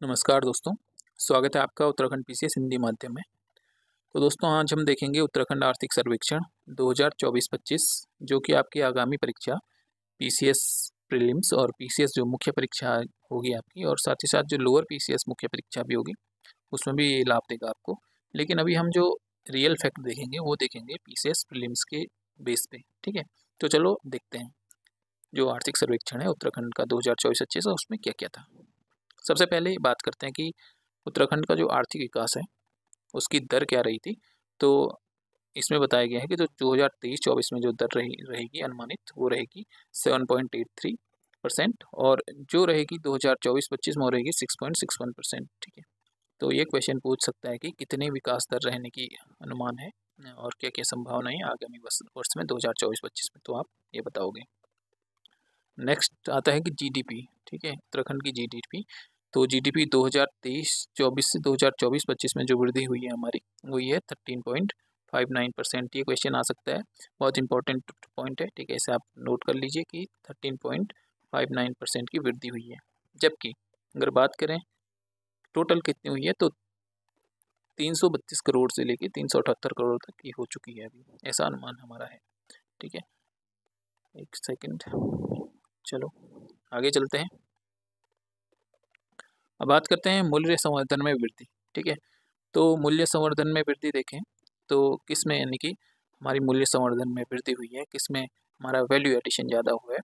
नमस्कार दोस्तों, स्वागत है आपका उत्तराखंड पीसीएस हिंदी माध्यम में। तो दोस्तों आज हम देखेंगे उत्तराखंड आर्थिक सर्वेक्षण 2024-25 जो कि आपकी आगामी परीक्षा पीसीएस प्रीलिम्स और पीसीएस जो मुख्य परीक्षा होगी आपकी और साथ ही साथ जो लोअर पीसीएस मुख्य परीक्षा भी होगी उसमें भी ये लाभ देगा आपको। लेकिन अभी हम जो रियल फैक्ट देखेंगे वो देखेंगे पीसीएस प्रीलिम्स के बेस पे, ठीक है। तो चलो देखते हैं जो आर्थिक सर्वेक्षण है उत्तराखंड का 2024-25 उसमें क्या क्या था। सबसे पहले बात करते हैं कि उत्तराखंड का जो आर्थिक विकास है उसकी दर क्या रही थी। तो इसमें बताया गया है कि जो 2023-24 में जो दर रहेगी अनुमानित वो रहेगी 7.83% और जो रहेगी 2024-25 में वो रहेगी 6.61%, ठीक है। तो ये क्वेश्चन पूछ सकता है कि कितने विकास दर रहने की अनुमान है और क्या क्या संभावना है आगामी वर्ष में 2024-25 में, तो आप ये बताओगे। नेक्स्ट आता है कि जीडीपी, ठीक है, उत्तराखंड की जीडीपी। तो जीडीपी 2023-24 से 2024-25 में जो वृद्धि हुई है हमारी वो ये 13.59%। ये क्वेश्चन आ सकता है, बहुत इंपॉर्टेंट पॉइंट है, ठीक है। इसे आप नोट कर लीजिए कि 13.59% की वृद्धि हुई है। जबकि अगर बात करें टोटल कितनी हुई है तो 332 करोड़ से लेके 378 करोड़ तक की हो चुकी है अभी, ऐसा अनुमान हमारा है, ठीक है। एक सेकेंड, चलो आगे चलते हैं। अब बात करते हैं मूल्य संवर्धन में वृद्धि, ठीक है। तो मूल्य संवर्धन में वृद्धि देखें तो किस में, यानी कि हमारी मूल्य संवर्धन में वृद्धि हुई है, किस में हमारा वैल्यू एडिशन ज़्यादा हुआ है।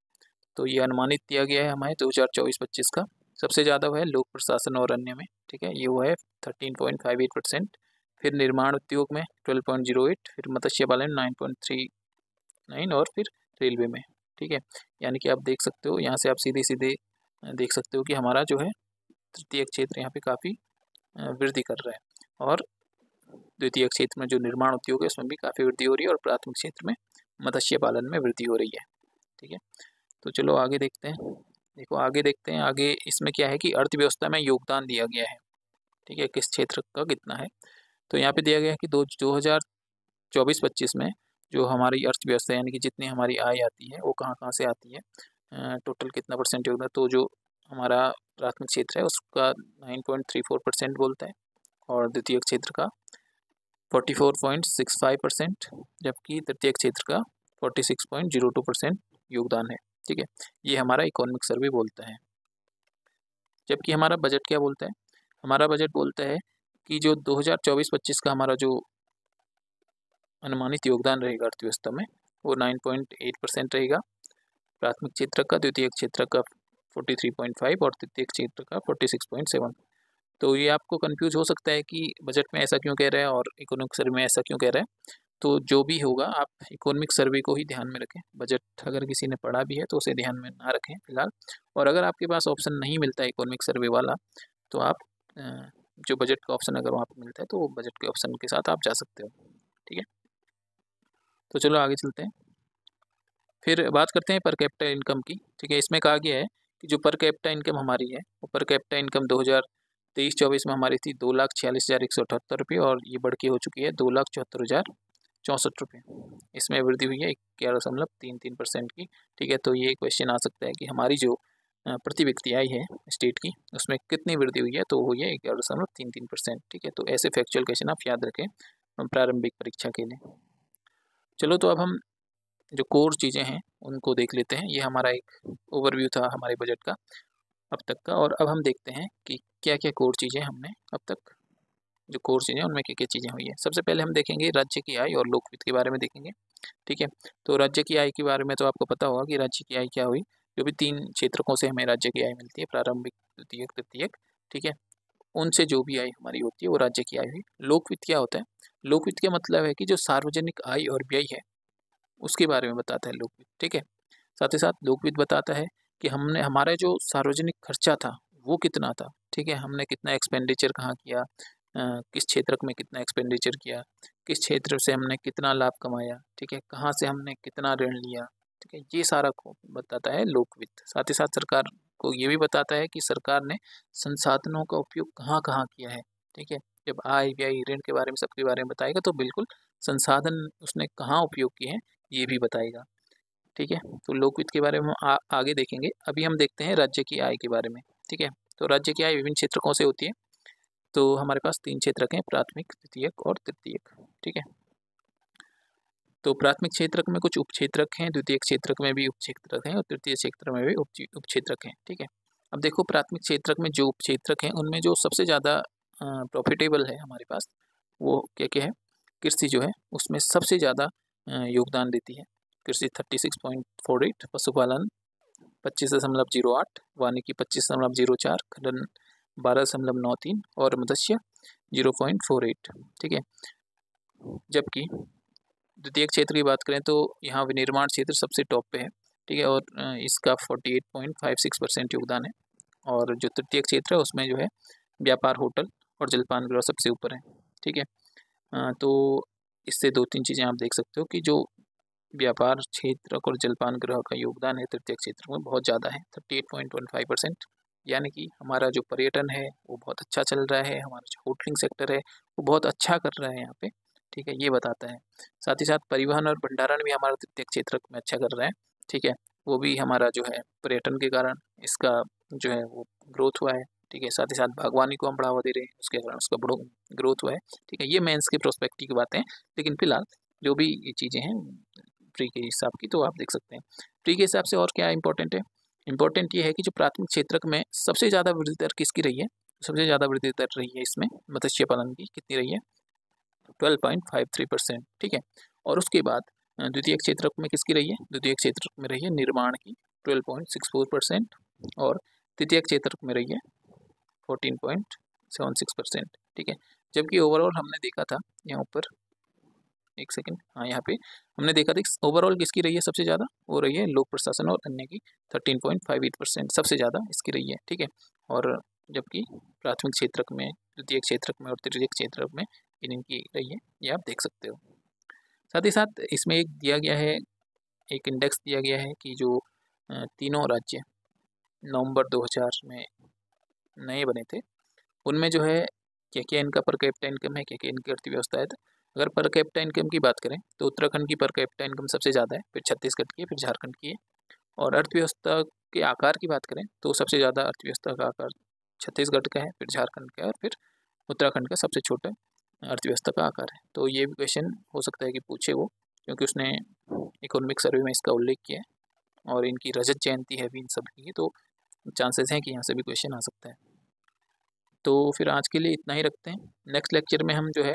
तो ये अनुमानित दिया गया है हमारे 2024-25 का। सबसे ज़्यादा हुआ है लोक प्रशासन और अन्य में, ठीक है, ये हुआ है 13.58%। फिर निर्माण उद्योग में 12.08, फिर मत्स्य पालन 9.39 और फिर रेलवे में, ठीक है। यानी कि आप देख सकते हो यहाँ से, आप सीधे सीधे देख सकते हो कि हमारा जो है तृतीय क्षेत्र यहाँ पे काफ़ी वृद्धि कर रहा है और द्वितीय क्षेत्र में जो निर्माण उद्योग है उसमें भी काफ़ी वृद्धि हो रही है और प्राथमिक क्षेत्र में मत्स्य पालन में वृद्धि हो रही है, ठीक है। तो चलो आगे देखते हैं। देखो आगे देखते हैं, आगे इसमें क्या है कि अर्थव्यवस्था में योगदान दिया गया है, ठीक है, किस क्षेत्र का कितना है। तो यहाँ पे दिया गया है कि 2024-25 में जो हमारी अर्थव्यवस्था यानी कि जितनी हमारी आय आती है वो कहाँ कहाँ से आती है, टोटल कितना परसेंट योगदान। तो जो हमारा प्राथमिक क्षेत्र है उसका 9.34% बोलता है और द्वितीय क्षेत्र का 44.65%, जबकि तृतीय क्षेत्र का 46.02% योगदान है, ठीक है। ये हमारा इकोनॉमिक सर्वे बोलता है। जबकि हमारा बजट क्या बोलता है, हमारा बजट बोलता है कि जो 2024-25 का हमारा जो अनुमानित योगदान रहेगा अर्थव्यवस्था में वो 9.8% रहेगा प्राथमिक क्षेत्र का, द्वितीय क्षेत्र का 43.5 और तृतीय क्षेत्र का 46.7। तो ये आपको कंफ्यूज हो सकता है कि बजट में ऐसा क्यों कह रहा है और इकोनॉमिक सर्वे में ऐसा क्यों कह रहा है। तो जो भी होगा आप इकोनॉमिक सर्वे को ही ध्यान में रखें। बजट अगर किसी ने पढ़ा भी है तो उसे ध्यान में ना रखें फिलहाल। और अगर आपके पास ऑप्शन नहीं मिलता है इकोनॉमिक सर्वे वाला तो आप जो बजट का ऑप्शन अगर वहाँ पर मिलता है तो वो बजट के ऑप्शन के साथ आप जा सकते हो, ठीक है। तो चलो आगे चलते हैं। फिर बात करते हैं पर कैपिटा इनकम की, ठीक है। इसमें कहा गया है कि जो पर कैपिटा इनकम हमारी है वो पर कैपिटा इनकम 2023-24 में हमारी थी 2,46,178 रुपये और ये बढ़ के हो चुकी है 2,74,064 रुपये। इसमें वृद्धि हुई है 11.33% की, ठीक है। तो ये क्वेश्चन आ सकता है कि हमारी जो प्रति व्यक्ति आय है स्टेट की उसमें कितनी वृद्धि हुई है, तो वो ये 11.33%, ठीक है। तो ऐसे फैक्चुअल क्वेश्चन आप याद रखें प्रारंभिक परीक्षा के लिए। चलो तो अब हम जो कोर चीज़ें हैं उनको देख लेते हैं। ये हमारा एक ओवरव्यू था हमारे बजट का अब तक का, और अब हम देखते हैं कि क्या क्या कोर चीज़ें हमने अब तक, जो कोर चीज़ें उनमें क्या क्या चीज़ें हुई है। सबसे पहले हम देखेंगे राज्य की आय और लोकवित्त के बारे में देखेंगे, ठीक है। तो राज्य की आय के बारे में तो आपको पता होगा कि राज्य की आय क्या हुई। जो भी 3 क्षेत्रकों से हमें राज्य की आय मिलती है, प्रारंभिक, द्वितीयक, तृतीयक, ठीक है, उनसे जो भी आय हमारी होती है वो राज्य की आय हुई। लोकवित्त क्या होता है, लोकवित्त का मतलब है कि जो सार्वजनिक आय और व्यय है उसके बारे में बताता है लोकवित्त, ठीक है। साथ ही साथ लोकवित्त बताता है कि हमने हमारा जो सार्वजनिक खर्चा था वो कितना था, ठीक है, हमने कितना एक्सपेंडिचर कहाँ किया, किस क्षेत्र में कितना एक्सपेंडिचर किया, किस क्षेत्र से हमने कितना लाभ कमाया, ठीक है, कहाँ से हमने कितना ऋण लिया, ठीक है। ये सारा को बताता है लोकवित्त। साथ ही साथ सरकार को ये भी बताता है कि सरकार ने संसाधनों का उपयोग कहाँ कहाँ किया है, ठीक है। जब आय व्यय ऋण के बारे में सबके बारे में बताएगा तो बिल्कुल संसाधन उसने कहाँ उपयोग किए हैं ये भी बताएगा, ठीक है। तो लोकवित्त के बारे में हम आगे देखेंगे। अभी हम देखते हैं राज्य की आय के बारे में, ठीक है। तो राज्य क्या है, विभिन्न क्षेत्रकों से होती है। तो हमारे पास 3 क्षेत्रक हैं, प्राथमिक, द्वितीयक और तृतीयक। ठीक है, तो प्राथमिक क्षेत्रक में कुछ उपक्षेत्रक हैं, द्वितीयक क्षेत्रक में भी उपक्षेत्रक हैं और तृतीय क्षेत्र में भी उपक्षेत्रक हैं। ठीक है, अब देखो प्राथमिक क्षेत्रक में जो उपक्षेत्रक हैं उनमें जो सबसे ज़्यादा प्रॉफिटेबल है हमारे पास, वो क्या क्या है, कृषि जो है उसमें सबसे ज़्यादा योगदान देती है। कृषि 36.48, पशुपालन 25.08, वानिकी 25.04, खनन 12.93 और मत्स्य 0.48। ठीक है, जबकि द्वितीय क्षेत्र की बात करें तो यहाँ विनिर्माण क्षेत्र सबसे टॉप पे है। ठीक है, और इसका 48.56% योगदान है। और जो तृतीय क्षेत्र है उसमें जो है व्यापार, होटल और जलपान गृह सबसे ऊपर है। ठीक है, तो इससे 2-3 चीज़ें आप देख सकते हो कि जो व्यापार क्षेत्र और जलपान गृह का योगदान है तृतीय क्षेत्र में बहुत ज़्यादा है, 38.15%। यानी कि हमारा जो पर्यटन है वो बहुत अच्छा चल रहा है, हमारा जो होटलिंग सेक्टर है वो बहुत अच्छा कर रहा है यहाँ पे। ठीक है, ये बताता है। साथ ही साथ परिवहन और भंडारण भी हमारा तृतीय क्षेत्र में अच्छा कर रहा है। ठीक है, वो भी हमारा जो है पर्यटन के कारण इसका जो है वो ग्रोथ हुआ है। ठीक है, साथ ही साथ बागवानी को हम बढ़ावा दे रहे हैं, उसके कारण उसका ग्रोथ हुआ है। ठीक है, ये मेंस के प्रोस्पेक्टिव की बातें हैं, लेकिन फिलहाल जो भी ये चीज़ें हैं प्री के हिसाब की तो आप देख सकते हैं। प्री के हिसाब से और क्या इंपॉर्टेंट है, इंपॉर्टेंट ये है कि जो प्राथमिक क्षेत्रक में सबसे ज़्यादा वृद्धि दर किसकी रही है, सबसे ज़्यादा वृद्धि दर रही है इसमें मत्स्य पालन की, कितनी रही है, 12.53%। ठीक है, और उसके बाद द्वितीय क्षेत्रक में किसकी रही है, द्वितीय क्षेत्रक में रही है निर्माण की 12.64% और तृतीय क्षेत्रक में रही है 14.76%। ठीक है, जबकि ओवरऑल हमने देखा था यहाँ ऊपर, एक सेकंड, हाँ यहाँ पे हमने देखा था ओवरऑल किसकी रही है सबसे ज़्यादा, वो रही है लोक प्रशासन और अन्य की 13.58% सबसे ज़्यादा इसकी रही है। ठीक है, और जबकि प्राथमिक क्षेत्रक में, द्वितीय क्षेत्रक में और तृतीय क्षेत्रक में इनकी रही है, ये आप देख सकते हो। साथ ही साथ इसमें एक दिया गया है, एक इंडेक्स दिया गया है कि जो तीनों राज्य नवंबर 2000 में नए बने थे उनमें जो है क्या क्या इनका पर कैपिटा इनकम है, क्या क्या इनकी अर्थव्यवस्था है। तो अगर पर कैपिटा इनकम की बात करें तो उत्तराखंड की पर कैपिटा इनकम सबसे ज़्यादा है, फिर छत्तीसगढ़ की है, फिर झारखंड की है। और अर्थव्यवस्था के आकार की बात करें तो सबसे ज़्यादा अर्थव्यवस्था का आकार छत्तीसगढ़ का है, फिर झारखंड का है और फिर उत्तराखंड का सबसे छोटा अर्थव्यवस्था का आकार है। तो ये भी क्वेश्चन हो सकता है कि पूछे वो, क्योंकि उसने इकोनॉमिक सर्वे में इसका उल्लेख किया है और इनकी रजत जयंती है भी इन सब की, तो चांसेस हैं कि यहाँ से भी क्वेश्चन आ सकता है। तो फिर आज के लिए इतना ही रखते हैं। नेक्स्ट लेक्चर में हम जो है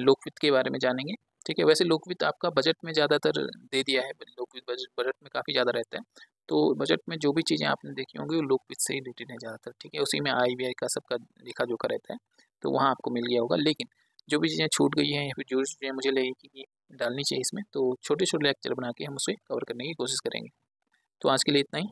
लोकवित्त के बारे में जानेंगे। ठीक है, वैसे लोकवित्त आपका बजट में ज़्यादातर दे दिया है, लोकवित्त बजट में काफ़ी ज़्यादा रहता है। तो बजट में जो भी चीज़ें आपने देखी होंगी वो लोकवित्त से ही रिलेटेड है ज़्यादातर। ठीक है, उसी में आय व्यय का सबका लेखा जोखा रहता है, तो वहाँ आपको मिल गया होगा। लेकिन जो भी चीज़ें छूट गई हैं या फिर जो चीज़ें मुझे लगी कि डालनी चाहिए इसमें, तो छोटे छोटे लेक्चर बना के हम उसे कवर करने की कोशिश करेंगे। तो आज के लिए इतना ही।